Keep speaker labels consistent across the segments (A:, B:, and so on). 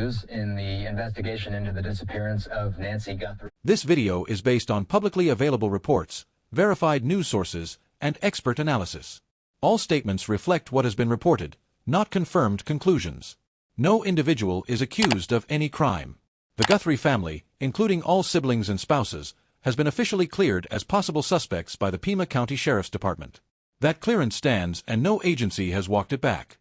A: In the investigation into the disappearance of Nancy Guthrie.
B: This video is based on publicly available reports, verified news sources, and expert analysis. All statements reflect what has been reported, not confirmed conclusions. No individual is accused of any crime. The Guthrie family, including all siblings and spouses, has been officially cleared as possible suspects by the Pima County Sheriff's Department. That clearance stands and no agency has walked it back.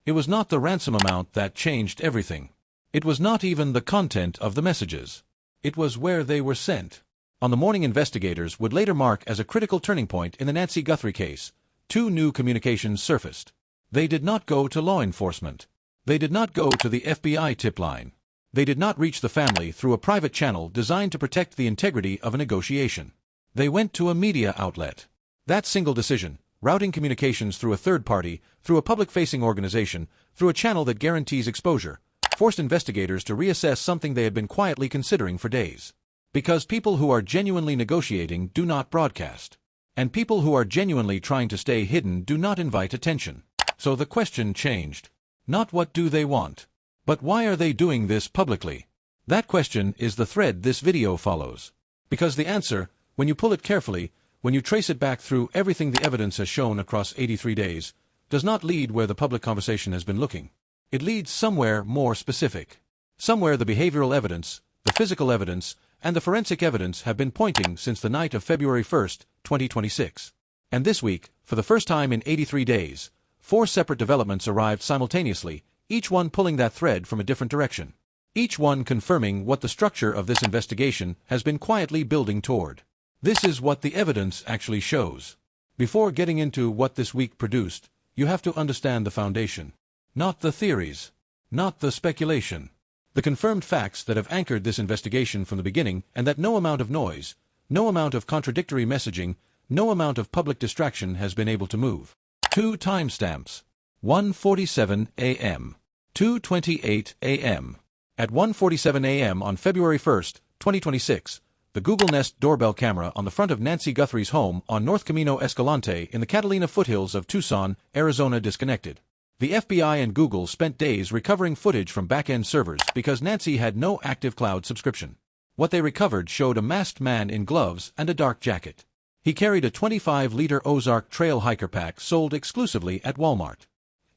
B: It was not the ransom amount that changed everything. It was not even the content of the messages. It was where they were sent. On the morning investigators would later mark as a critical turning point in the Nancy Guthrie case, two new communications surfaced. They did not go to law enforcement. They did not go to the FBI tip line. They did not reach the family through a private channel designed to protect the integrity of a negotiation. They went to a media outlet. That single decision, routing communications through a third party, through a public-facing organization, through a channel that guarantees exposure, forced investigators to reassess something they had been quietly considering for days. Because people who are genuinely negotiating do not broadcast. And people who are genuinely trying to stay hidden do not invite attention. So the question changed. Not what do they want, but why are they doing this publicly? That question is the thread this video follows. Because the answer, when you pull it carefully, when you trace it back through everything the evidence has shown across 83 days, does not lead where the public conversation has been looking. It leads somewhere more specific. Somewhere the behavioral evidence, the physical evidence, and the forensic evidence have been pointing since the night of February 1st, 2026. And this week, for the first time in 83 days, 4 separate developments arrived simultaneously, each one pulling that thread from a different direction. Each one confirming what the structure of this investigation has been quietly building toward. This is what the evidence actually shows. Before getting into what this week produced, you have to understand the foundation. Not the theories. Not the speculation. The confirmed facts that have anchored this investigation from the beginning, and that no amount of noise, no amount of contradictory messaging, no amount of public distraction has been able to move. 2 timestamps. 1:47 a.m. 2:28 a.m. At 1:47 a.m. on February 1st, 2026, the Google Nest doorbell camera on the front of Nancy Guthrie's home on North Camino Escalante in the Catalina foothills of Tucson, Arizona disconnected. The FBI and Google spent days recovering footage from back-end servers because Nancy had no active cloud subscription. What they recovered showed a masked man in gloves and a dark jacket. He carried a 25-liter Ozark Trail hiker pack sold exclusively at Walmart.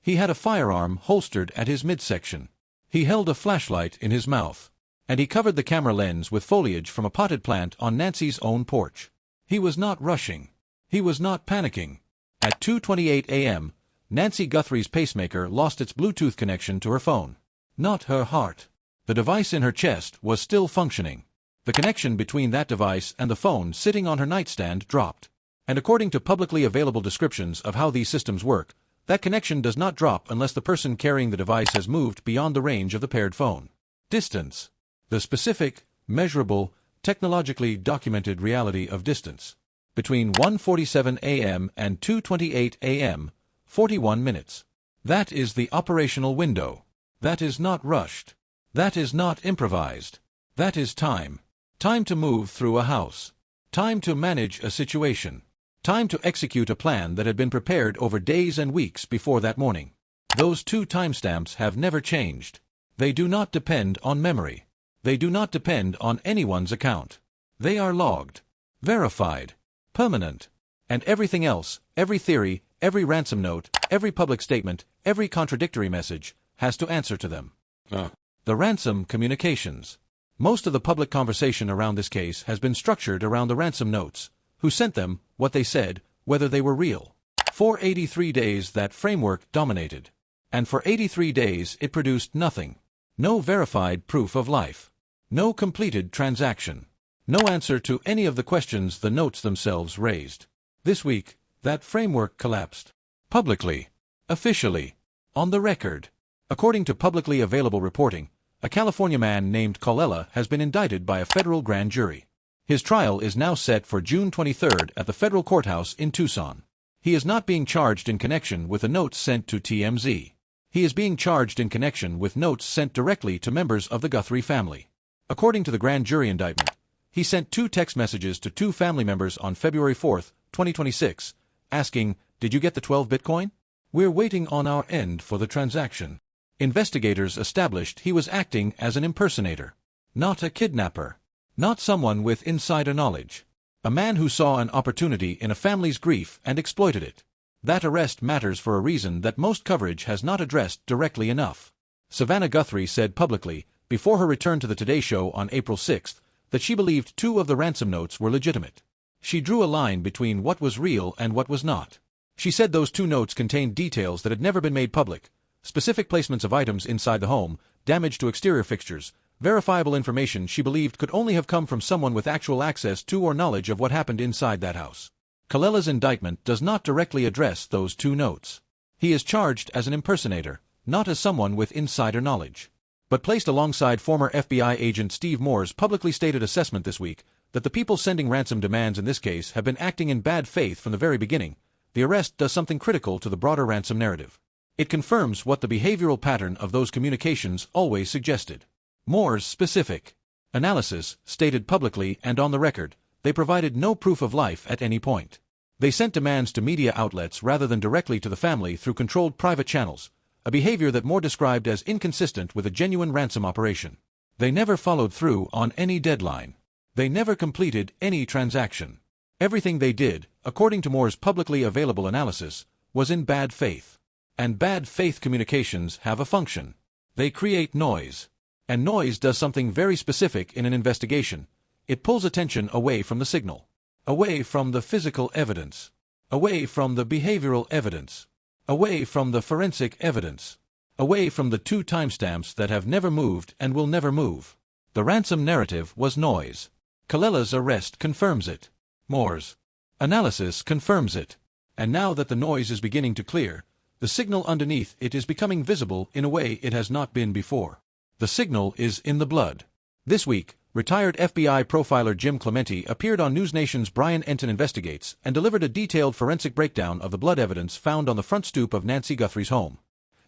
B: He had a firearm holstered at his midsection. He held a flashlight in his mouth. And he covered the camera lens with foliage from a potted plant on Nancy's own porch. He was not rushing. He was not panicking. At 2:28 a.m., Nancy Guthrie's pacemaker lost its Bluetooth connection to her phone. Not her heart. The device in her chest was still functioning. The connection between that device and the phone sitting on her nightstand dropped. And according to publicly available descriptions of how these systems work, that connection does not drop unless the person carrying the device has moved beyond the range of the paired phone. Distance. The specific, measurable, technologically documented reality of distance. Between 1:47 a.m. and 2:28 a.m., 41 minutes. That is the operational window. That is not rushed. That is not improvised. That is time. Time to move through a house. Time to manage a situation. Time to execute a plan that had been prepared over days and weeks before that morning. Those 2 timestamps have never changed. They do not depend on memory. They do not depend on anyone's account. They are logged, verified, permanent. And everything else, every theory, every ransom note, every public statement, every contradictory message, has to answer to them. The ransom communications. Most of the public conversation around this case has been structured around the ransom notes. Who sent them, what they said, whether they were real. For 83 days that framework dominated. And for 83 days it produced nothing. No verified proof of life. No completed transaction. No answer to any of the questions the notes themselves raised. This week, that framework collapsed. Publicly. Officially. On the record. According to publicly available reporting, a California man named Colella has been indicted by a federal grand jury. His trial is now set for June 23rd at the federal courthouse in Tucson. He is not being charged in connection with the notes sent to TMZ. He is being charged in connection with notes sent directly to members of the Guthrie family. According to the grand jury indictment, he sent 2 text messages to 2 family members on February 4th, 2026, asking, "Did you get the 12 Bitcoin? We're waiting on our end for the transaction." Investigators established he was acting as an impersonator, not a kidnapper, not someone with insider knowledge. A man who saw an opportunity in a family's grief and exploited it. That arrest matters for a reason that most coverage has not addressed directly enough. Savannah Guthrie said publicly, before her return to the Today Show on April 6, that she believed 2 of the ransom notes were legitimate. She drew a line between what was real and what was not. She said those 2 notes contained details that had never been made public, specific placements of items inside the home, damage to exterior fixtures, verifiable information she believed could only have come from someone with actual access to or knowledge of what happened inside that house. Kalela's indictment does not directly address those 2 notes. He is charged as an impersonator, not as someone with insider knowledge, but placed alongside former FBI agent Steve Moore's publicly stated assessment this week that the people sending ransom demands in this case have been acting in bad faith from the very beginning. The arrest does something critical to the broader ransom narrative. It confirms what the behavioral pattern of those communications always suggested. Moore's specific analysis, stated publicly and on the record, they provided no proof of life at any point. They sent demands to media outlets rather than directly to the family through controlled private channels, a behavior that Moore described as inconsistent with a genuine ransom operation. They never followed through on any deadline. They never completed any transaction. Everything they did, according to Moore's publicly available analysis, was in bad faith. And bad faith communications have a function. They create noise. And noise does something very specific in an investigation. It pulls attention away from the signal, away from the physical evidence, away from the behavioral evidence, away from the forensic evidence, away from the 2 timestamps that have never moved and will never move. The ransom narrative was noise. Kalela's arrest confirms it. Moore's analysis confirms it. And now that the noise is beginning to clear, the signal underneath it is becoming visible in a way it has not been before. The signal is in the blood. This week, retired FBI profiler Jim Clemente appeared on NewsNation's Brian Enton Investigates and delivered a detailed forensic breakdown of the blood evidence found on the front stoop of Nancy Guthrie's home.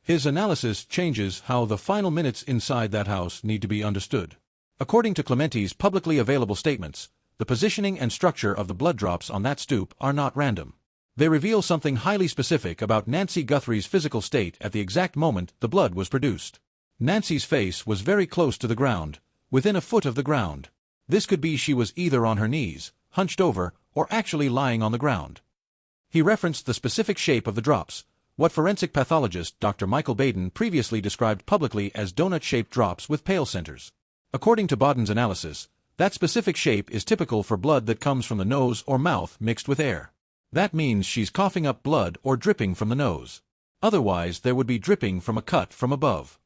B: His analysis changes how the final minutes inside that house need to be understood. According to Clemente's publicly available statements, the positioning and structure of the blood drops on that stoop are not random. They reveal something highly specific about Nancy Guthrie's physical state at the exact moment the blood was produced. Nancy's face was very close to the ground, within a foot of the ground. This could be she was either on her knees, hunched over, or actually lying on the ground. He referenced the specific shape of the drops, what forensic pathologist Dr. Michael Baden previously described publicly as donut-shaped drops with pale centers. According to Baden's analysis, that specific shape is typical for blood that comes from the nose or mouth mixed with air. That means she's coughing up blood or dripping from the nose. Otherwise, there would be dripping from a cut from above.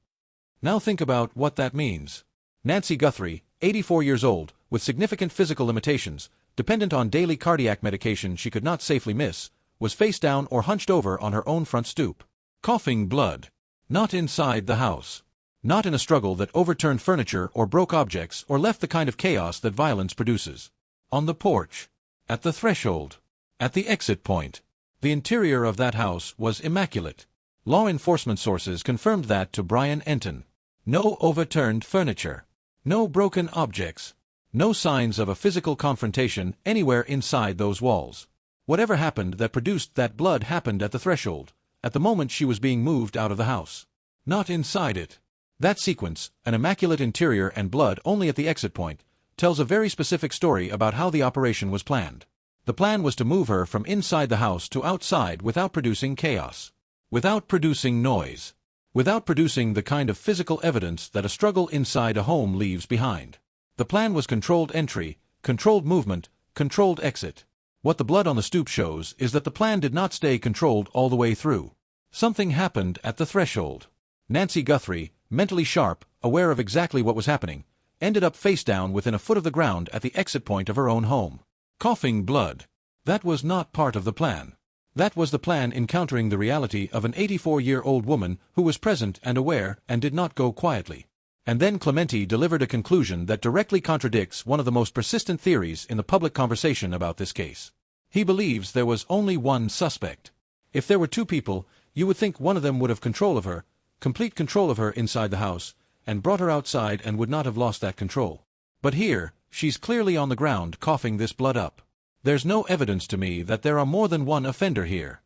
B: Now think about what that means. Nancy Guthrie, 84 years old, with significant physical limitations, dependent on daily cardiac medication she could not safely miss, was face down or hunched over on her own front stoop, coughing blood. Not inside the house. Not in a struggle that overturned furniture or broke objects or left the kind of chaos that violence produces. On the porch. At the threshold. At the exit point. The interior of that house was immaculate. Law enforcement sources confirmed that to Brian Enton. No overturned furniture. No broken objects. No signs of a physical confrontation anywhere inside those walls. Whatever happened that produced that blood happened at the threshold, at the moment she was being moved out of the house. Not inside it. That sequence, an immaculate interior and blood only at the exit point, tells a very specific story about how the operation was planned. The plan was to move her from inside the house to outside without producing chaos. Without producing noise. Without producing the kind of physical evidence that a struggle inside a home leaves behind. The plan was controlled entry, controlled movement, controlled exit. What the blood on the stoop shows is that the plan did not stay controlled all the way through. Something happened at the threshold. Nancy Guthrie, mentally sharp, aware of exactly what was happening, ended up face down within a foot of the ground at the exit point of her own home. Coughing blood. That was not part of the plan. That was the plan encountering the reality of an 84-year-old woman who was present and aware and did not go quietly. And then Clemente delivered a conclusion that directly contradicts one of the most persistent theories in the public conversation about this case. He believes there was only one suspect. If there were 2 people, you would think one of them would have control of her, complete control of her inside the house, and brought her outside and would not have lost that control. But here, she's clearly on the ground coughing this blood up. There's no evidence to me that there are more than one offender here.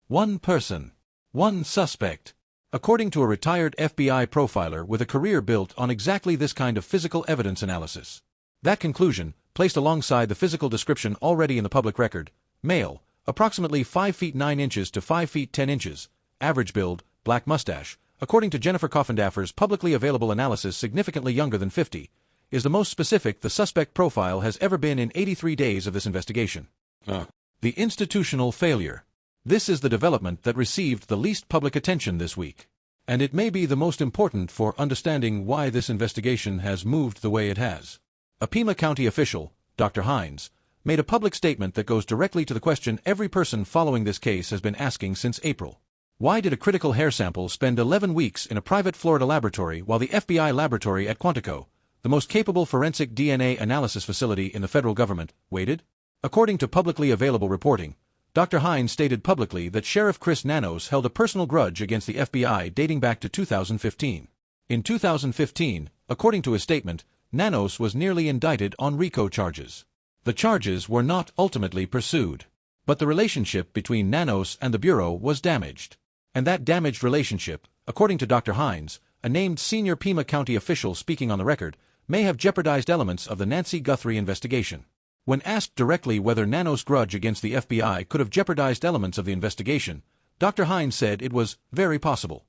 B: One person. One suspect. according to a retired FBI profiler with a career built on exactly this kind of physical evidence analysis. That conclusion, placed alongside the physical description already in the public record: male, approximately 5 feet 9 inches to 5 feet 10 inches, average build, black mustache, according to Jennifer Coffindaffer's publicly available analysis significantly younger than 50, is the most specific the suspect profile has ever been in 83 days of this investigation. The institutional failure. This is the development that received the least public attention this week, and it may be the most important for understanding why this investigation has moved the way it has. A Pima County official, Dr. Hines, made a public statement that goes directly to the question every person following this case has been asking since April. Why did a critical hair sample spend 11 weeks in a private Florida laboratory while the FBI laboratory at Quantico, the most capable forensic DNA analysis facility in the federal government, waited? According to publicly available reporting, Dr. Hines stated publicly that Sheriff Chris Nanos held a personal grudge against the FBI dating back to 2015. In 2015, according to his statement, Nanos was nearly indicted on RICO charges. The charges were not ultimately pursued, but the relationship between Nanos and the Bureau was damaged. And that damaged relationship, according to Dr. Hines, a named senior Pima County official speaking on the record, may have jeopardized elements of the Nancy Guthrie investigation. When asked directly whether Nanos' grudge against the FBI could have jeopardized elements of the investigation, Dr. Hines said it was very possible.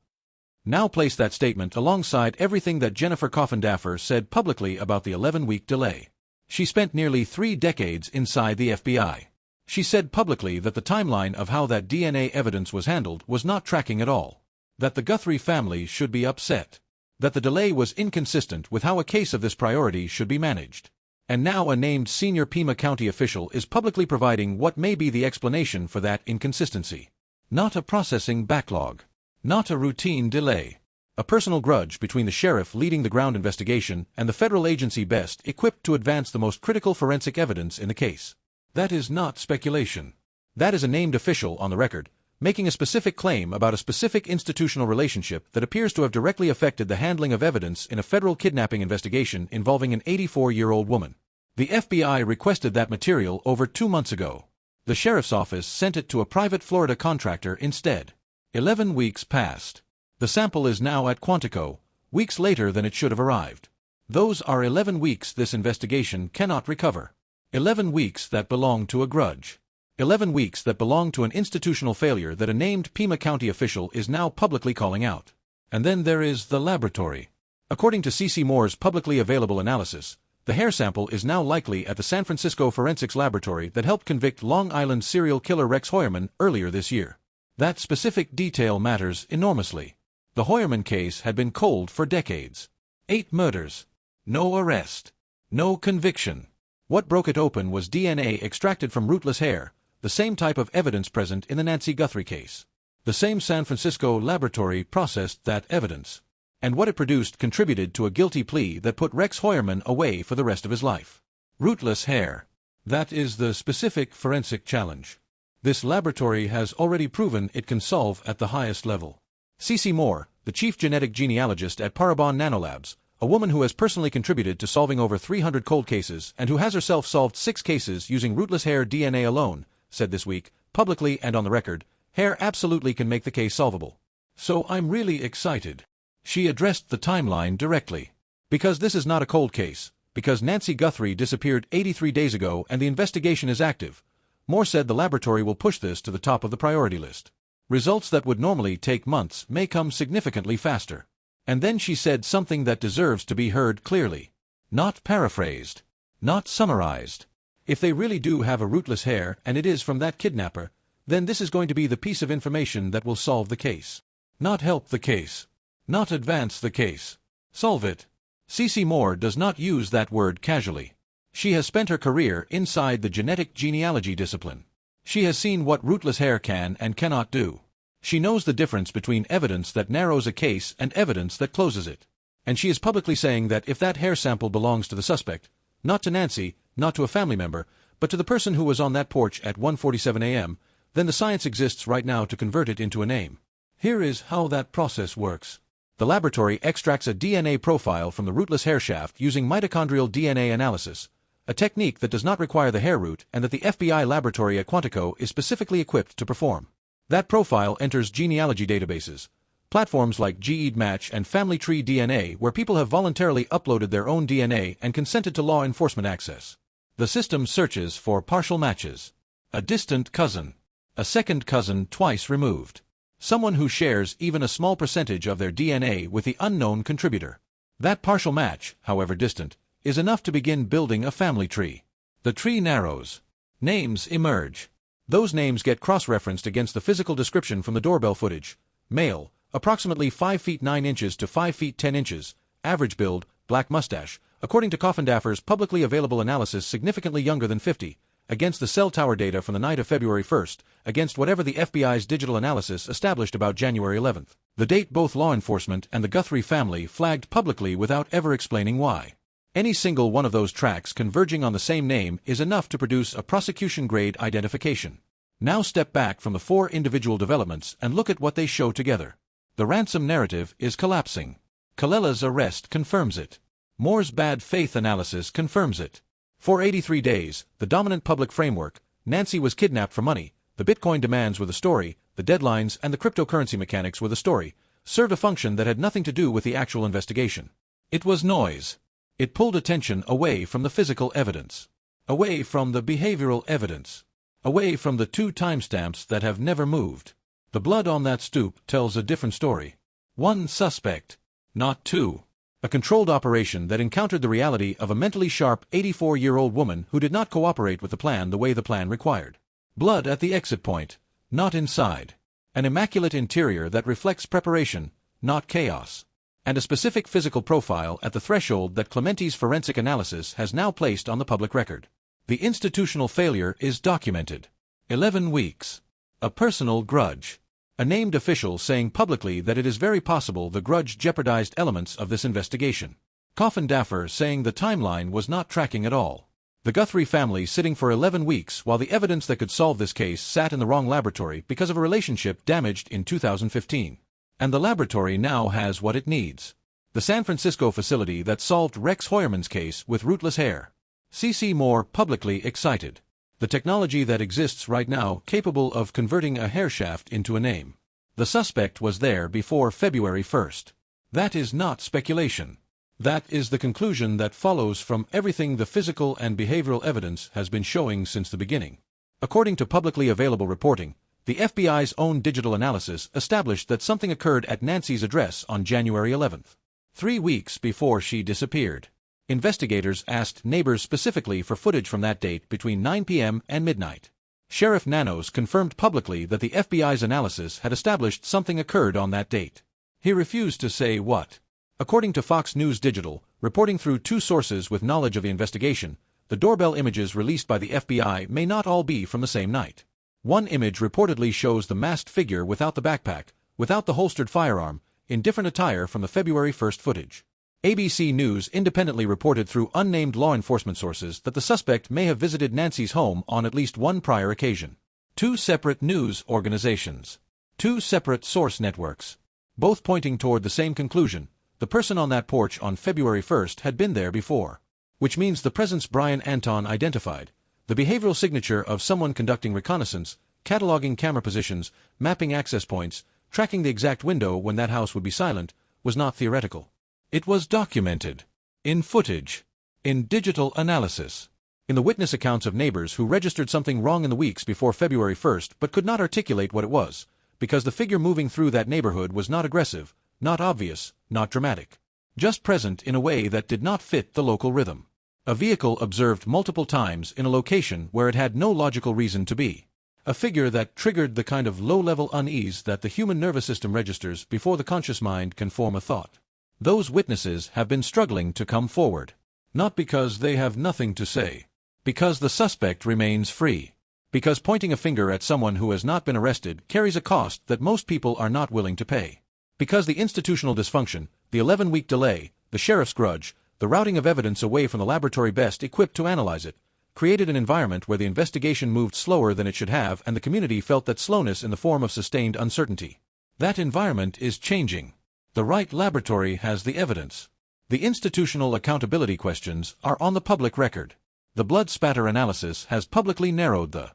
B: Now place that statement alongside everything that Jennifer Coffindaffer said publicly about the 11-week delay. She spent nearly 3 decades inside the FBI. She said publicly that the timeline of how that DNA evidence was handled was not tracking at all, that the Guthrie family should be upset, that the delay was inconsistent with how a case of this priority should be managed. And now a named senior Pima County official is publicly providing what may be the explanation for that inconsistency. Not a processing backlog. Not a routine delay. A personal grudge between the sheriff leading the ground investigation and the federal agency best equipped to advance the most critical forensic evidence in the case. That is not speculation. That is a named official on the record, making a specific claim about a specific institutional relationship that appears to have directly affected the handling of evidence in a federal kidnapping investigation involving an 84-year-old woman. The FBI requested that material over 2 months ago. The sheriff's office sent it to a private Florida contractor instead. 11 weeks passed. The sample is now at Quantico, weeks later than it should have arrived. Those are 11 weeks this investigation cannot recover. 11 weeks that belong to a grudge. 11 weeks that belong to an institutional failure that a named Pima County official is now publicly calling out. And then there is the laboratory. According to C.C. Moore's publicly available analysis, the hair sample is now likely at the San Francisco Forensics Laboratory that helped convict Long Island serial killer Rex Heuermann earlier this year. That specific detail matters enormously. The Heuermann case had been cold for decades. 8 murders. No arrest. No conviction. What broke it open was DNA extracted from rootless hair, the same type of evidence present in the Nancy Guthrie case. The same San Francisco laboratory processed that evidence. And what it produced contributed to a guilty plea that put Rex Heuermann away for the rest of his life. Rootless hair. That is the specific forensic challenge. This laboratory has already proven it can solve at the highest level. C.C. Moore, the chief genetic genealogist at Parabon Nanolabs, a woman who has personally contributed to solving over 300 cold cases and who has herself solved 6 cases using rootless hair DNA alone, said this week, publicly and on the record, hair absolutely can make the case solvable. So I'm really excited. She addressed the timeline directly. Because this is not a cold case, because Nancy Guthrie disappeared 83 days ago and the investigation is active, Moore said the laboratory will push this to the top of the priority list. Results that would normally take months may come significantly faster. And then she said something that deserves to be heard clearly. Not paraphrased. Not summarized. If they really do have a rootless hair and it is from that kidnapper, then this is going to be the piece of information that will solve the case. Not help the case. Not advance the case. Solve it. C.C. Moore does not use that word casually. She has spent her career inside the genetic genealogy discipline. She has seen what rootless hair can and cannot do. She knows the difference between evidence that narrows a case and evidence that closes it. And she is publicly saying that if that hair sample belongs to the suspect, not to Nancy, not to a family member, but to the person who was on that porch at 1:47 a.m., then the science exists right now to convert it into a name. Here is how that process works. The laboratory extracts a DNA profile from the rootless hair shaft using mitochondrial DNA analysis, a technique that does not require the hair root and that the FBI laboratory at Quantico is specifically equipped to perform. That profile enters genealogy databases, Platforms like GEDmatch and Family Tree DNA, where people have voluntarily uploaded their own DNA and consented to law enforcement access. The system searches for partial matches. A distant cousin. A second cousin twice removed. Someone who shares even a small percentage of their DNA with the unknown contributor. That partial match, however distant, is enough to begin building a family tree. The tree narrows. Names emerge. Those names get cross-referenced against the physical description from the doorbell footage. Male, approximately 5 feet 9 inches to 5 feet 10 inches, average build, black mustache, according to Coffindaffer's publicly available analysis significantly younger than 50, against the cell tower data from the night of February 1st, against whatever the FBI's digital analysis established about January 11th. The date both law enforcement and the Guthrie family flagged publicly without ever explaining why. Any single one of those tracks converging on the same name is enough to produce a prosecution-grade identification. Now step back from the 4 individual developments and look at what they show together. The ransom narrative is collapsing. Kalela's arrest confirms it. Moore's bad faith analysis confirms it. For 83 days, the dominant public framework, Nancy was kidnapped for money, the Bitcoin demands were the story, the deadlines and the cryptocurrency mechanics were the story, served a function that had nothing to do with the actual investigation. It was noise. It pulled attention away from the physical evidence, away from the behavioral evidence, away from the 2 timestamps that have never moved. The blood on that stoop tells a different story. 1 suspect, not 2. A controlled operation that encountered the reality of a mentally sharp 84-year-old woman who did not cooperate with the plan the way the plan required. Blood at the exit point, not inside. An immaculate interior that reflects preparation, not chaos. And a specific physical profile at the threshold that Clementi's forensic analysis has now placed on the public record. The institutional failure is documented. 11 weeks. A personal grudge. A named official saying publicly that it is very possible the grudge jeopardized elements of this investigation. Coffindaffer saying the timeline was not tracking at all. The Guthrie family sitting for 11 weeks while the evidence that could solve this case sat in the wrong laboratory because of a relationship damaged in 2015. And the laboratory now has what it needs. The San Francisco facility that solved Rex Hoyerman's case with rootless hair. C.C. Moore publicly excited. The technology that exists right now capable of converting a hair shaft into a name. The suspect was there before February 1st. That is not speculation. That is the conclusion that follows from everything the physical and behavioral evidence has been showing since the beginning. According to publicly available reporting, the FBI's own digital analysis established that something occurred at Nancy's address on January 11th. 3 weeks before she disappeared. Investigators asked neighbors specifically for footage from that date between 9 p.m. and midnight. Sheriff Nanos confirmed publicly that the FBI's analysis had established something occurred on that date. He refused to say what. According to Fox News Digital, reporting through 2 sources with knowledge of the investigation, the doorbell images released by the FBI may not all be from the same night. One image reportedly shows the masked figure without the backpack, without the holstered firearm, in different attire from the February 1st footage. ABC News independently reported through unnamed law enforcement sources that the suspect may have visited Nancy's home on at least 1 prior occasion. 2 separate news organizations. 2 separate source networks. Both pointing toward the same conclusion: the person on that porch on February 1st had been there before. Which means the presence Brian Anton identified, the behavioral signature of someone conducting reconnaissance, cataloging camera positions, mapping access points, tracking the exact window when that house would be silent, was not theoretical. It was documented. In footage. In digital analysis. In the witness accounts of neighbors who registered something wrong in the weeks before February 1st but could not articulate what it was, because the figure moving through that neighborhood was not aggressive, not obvious, not dramatic. Just present in a way that did not fit the local rhythm. A vehicle observed multiple times in a location where it had no logical reason to be. A figure that triggered the kind of low-level unease that the human nervous system registers before the conscious mind can form a thought. Those witnesses have been struggling to come forward. Not because they have nothing to say. Because the suspect remains free. Because pointing a finger at someone who has not been arrested carries a cost that most people are not willing to pay. Because the institutional dysfunction, the 11-week delay, the sheriff's grudge, the routing of evidence away from the laboratory best equipped to analyze it, created an environment where the investigation moved slower than it should have and the community felt that slowness in the form of sustained uncertainty. That environment is changing. The right laboratory has the evidence. The institutional accountability questions are on the public record. The blood spatter analysis has publicly narrowed the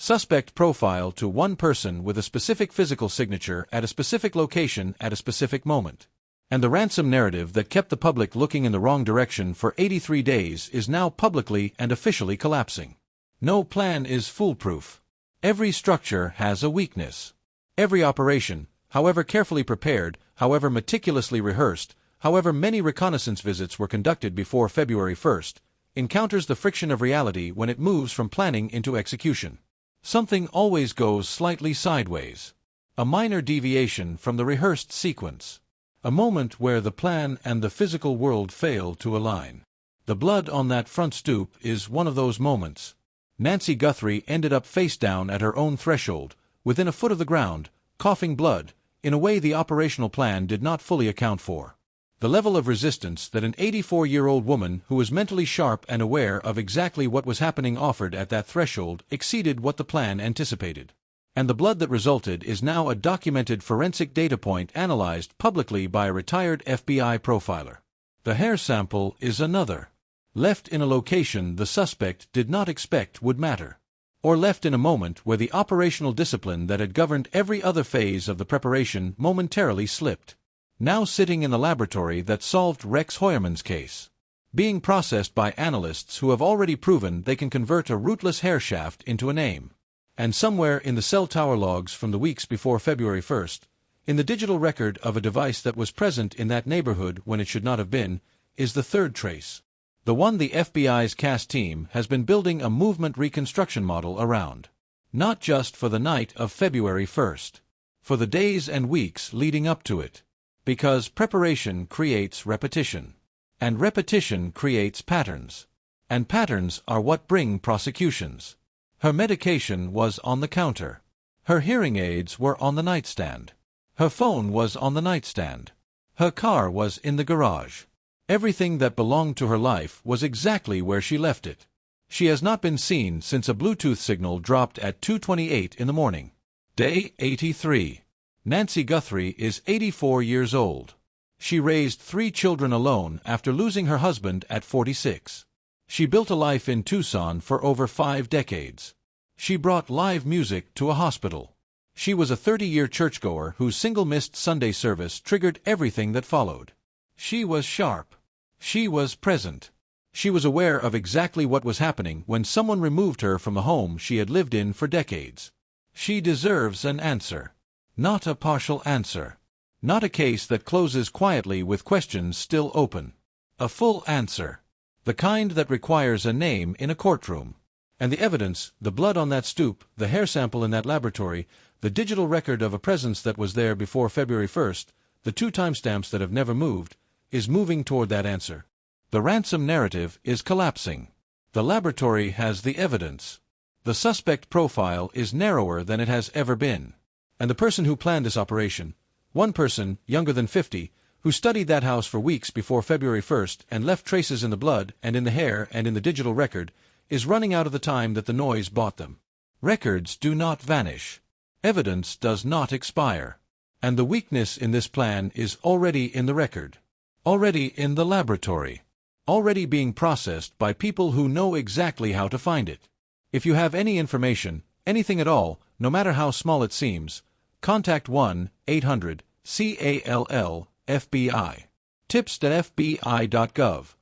B: Suspect profile to one person with a specific physical signature at a specific location at a specific moment. And the ransom narrative that kept the public looking in the wrong direction for 83 days is now publicly and officially collapsing. No plan is foolproof. Every structure has a weakness. Every operation, however carefully prepared, however meticulously rehearsed, however many reconnaissance visits were conducted before February 1st, encounters the friction of reality when it moves from planning into execution. Something always goes slightly sideways. A minor deviation from the rehearsed sequence. A moment where the plan and the physical world fail to align. The blood on that front stoop is one of those moments. Nancy Guthrie ended up face down at her own threshold, within a foot of the ground, coughing blood, in a way the operational plan did not fully account for. The level of resistance that an 84-year-old woman who was mentally sharp and aware of exactly what was happening offered at that threshold exceeded what the plan anticipated. And the blood that resulted is now a documented forensic data point analyzed publicly by a retired FBI profiler. The hair sample is another. Left in a location the suspect did not expect would matter. Or left in a moment where the operational discipline that had governed every other phase of the preparation momentarily slipped. Now sitting in the laboratory that solved Rex Hoyerman's case. Being processed by analysts who have already proven they can convert a rootless hair shaft into a name. And somewhere in the cell tower logs from the weeks before February 1st, in the digital record of a device that was present in that neighborhood when it should not have been, is the third trace. The one the FBI's CAS team has been building a movement reconstruction model around. Not just for the night of February 1st. For the days and weeks leading up to it. Because preparation creates repetition. And repetition creates patterns. And patterns are what bring prosecutions. Her medication was on the counter. Her hearing aids were on the nightstand. Her phone was on the nightstand. Her car was in the garage. Everything that belonged to her life was exactly where she left it. She has not been seen since a Bluetooth signal dropped at 2:28 in the morning. Day 83. Nancy Guthrie is 84 years old. She raised 3 children alone after losing her husband at 46. She built a life in Tucson for over 5 decades. She brought live music to a hospital. She was a 30-year churchgoer whose single missed Sunday service triggered everything that followed. She was sharp. She was present. She was aware of exactly what was happening when someone removed her from the home she had lived in for decades. She deserves an answer. Not a partial answer. Not a case that closes quietly with questions still open. A full answer. The kind that requires a name in a courtroom. And the evidence, the blood on that stoop, the hair sample in that laboratory, the digital record of a presence that was there before February 1st, the 2 timestamps that have never moved, is moving toward that answer. The ransom narrative is collapsing. The laboratory has the evidence. The suspect profile is narrower than it has ever been. And the person who planned this operation, one person, younger than 50, who studied that house for weeks before February 1st and left traces in the blood and in the hair and in the digital record, is running out of the time that the noise bought them. Records do not vanish. Evidence does not expire. And the weakness in this plan is already in the record. Already in the laboratory. Already being processed by people who know exactly how to find it. If you have any information, anything at all, no matter how small it seems, contact 1-800-CALL-FBI. tips.fbi.gov.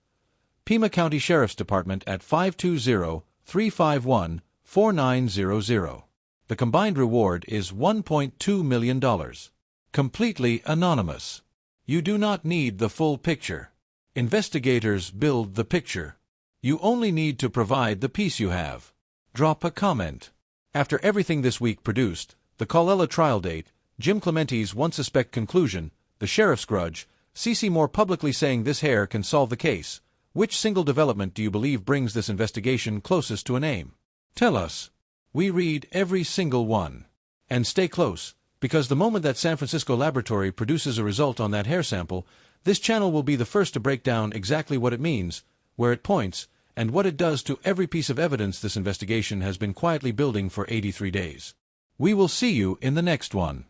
B: Pima County Sheriff's Department at 520-351-4900. The combined reward is $1.2 million. Completely anonymous. You do not need the full picture. Investigators build the picture. You only need to provide the piece you have. Drop a comment. After everything this week produced, the Colella trial date, Jim Clementi's one suspect conclusion, the sheriff's grudge, CeCe Moore publicly saying this hair can solve the case, which single development do you believe brings this investigation closest to a name? Tell us. We read every single one. And stay close, because the moment that San Francisco laboratory produces a result on that hair sample, this channel will be the first to break down exactly what it means, where it points, and what it does to every piece of evidence this investigation has been quietly building for 83 days. We will see you in the next one.